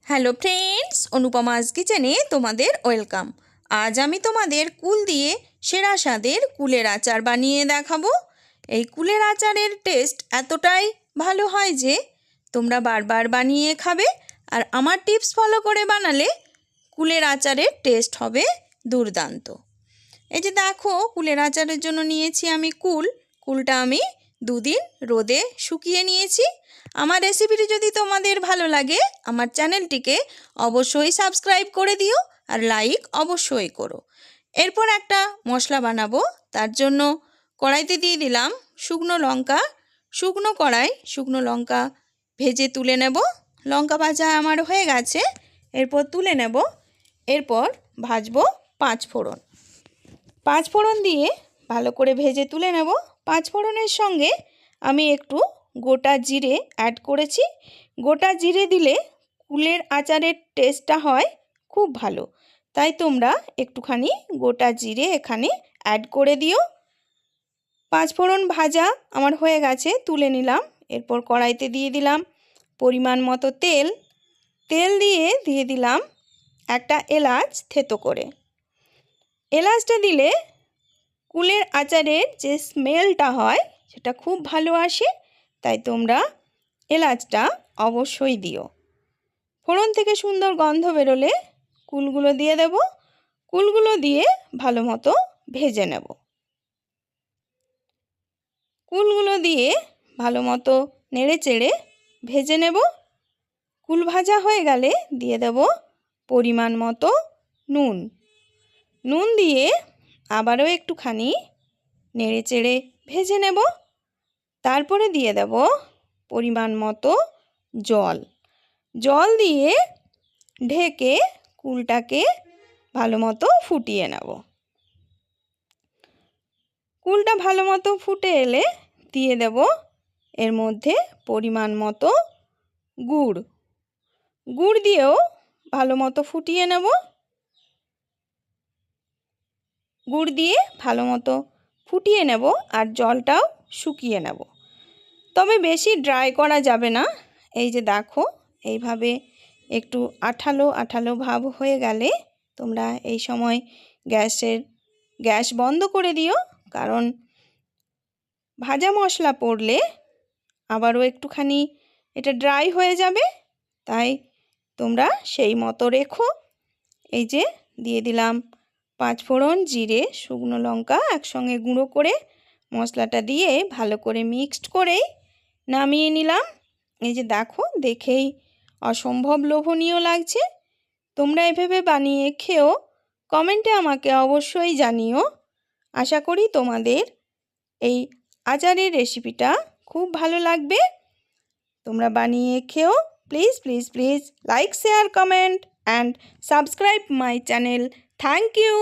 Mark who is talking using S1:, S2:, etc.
S1: Hello friends, অনুপমাস কিচেনে তোমাদের welcome. আজ আমি তোমাদের কুল দিয়ে সেরা স্বাদের কুলের আচার বানিয়ে দেখাবো। এই কুলের আচারের টেস্ট এতটাই ভালো হয় যে তোমরা বারবার বানিয়ে খাবে। আর আমার টিপস ফলো করে বানালে কুলের আচারের টেস্ট হবে দুর্দান্ত। এই যে দেখো, কুলের আচারের জন্য নিয়েছি আমি কুলটা আমি 2 দিন রোদে শুকিয়ে নিয়েছি। আমার রেসিপিটি যদি তোমাদের ভালো লাগে আমার চ্যানেলটিকে অবশ্যই সাবস্ক্রাইব করে দিও আর লাইক অবশ্যই করো। এরপর একটা মশলা বানাবো, তার জন্য কড়াইতে দিয়ে দিলাম শুকনো লঙ্কা। শুকনো লঙ্কা ভেজে তুলে নেব। লঙ্কা ভাজা আমার হয়ে গেছে, এরপর তুলে নেব। এরপর ভাজবো 5 ফোড়ন। 5 ফোড়ন দিয়ে ভালো করে ভেজে তুলে নেব। 5 ফোড়নের সঙ্গে আমি একটু গোটা জিরে অ্যাড করেছি। গোটা জিরে দিলে কুলের আচারের টেস্টটা হয় খুব ভালো, তাই তোমরা একটুখানি গোটা জিরে এখানে অ্যাড করে দিও। 5 ফোড়ন ভাজা আমার হয়ে গেছে, তুলে নিলাম। এরপর কড়াইতে দিয়ে দিলাম পরিমাণ মতো তেল দিয়ে দিলাম একটা এলাচ থেতো করে। এলাচটা দিলে কুলের আচারের যে স্মেলটা হয় সেটা খুব ভালো আসে, তাই তোমরা এলাচটা অবশ্যই দিও। ফোড়ন থেকে সুন্দর গন্ধ বেরোলে কুলগুলো দিয়ে দেব। কুলগুলো দিয়ে ভালো মতো ভেজে নেব। কুলগুলো দিয়ে ভালো মতো নেড়ে চেড়ে ভেজে নেব। কুল ভাজা হয়ে গেলে দিয়ে দেব পরিমাণ মতো নুন দিয়ে আবারও একটুখানি নেড়ে চেড়ে ভেজে নেব। তারপরে দিয়ে দেব পরিমাণ মতো জল দিয়ে ঢেকে কুলটাকে ভালো মতো ফুটিয়ে নেব। কুলটা ভালো মতো ফুটে এলে দিয়ে দেব এর মধ্যে পরিমাণ মতো গুড় দিয়েও ভালো মতো ফুটিয়ে নেব। গুড় দিয়ে ভালো মতো ফুটিয়ে নেব আর জলটাও শুকিয়ে নেব, তবে বেশি ড্রাই করা যাবে না। এই যে দেখো, এইভাবে একটু আঠালো ভাব হয়ে গেলে তোমরা এই সময় গ্যাস বন্ধ করে দিও, কারণ ভাজা মশলা পড়লে আবারও একটুখানি এটা ড্রাই হয়ে যাবে, তাই তোমরা সেই মতো রেখো। এই যে দিয়ে দিলাম 5 ফোড়ন, জিরে, শুকনো লঙ্কা একসঙ্গে গুঁড়ো করে মশলাটা দিয়ে ভালো করে মিক্সড করেই নামিয়ে নিলাম। এই যে দেখো, দেখেই অসম্ভব লোভনীয় লাগছে। তোমরা এভাবে বানিয়ে খেও, কমেন্টে আমাকে অবশ্যই জানিও। আশা করি তোমাদের এই আচারের রেসিপিটা খুব ভালো লাগবে। তোমরা বানিয়ে খেও। Please like, share, comment and subscribe my channel. Thank you.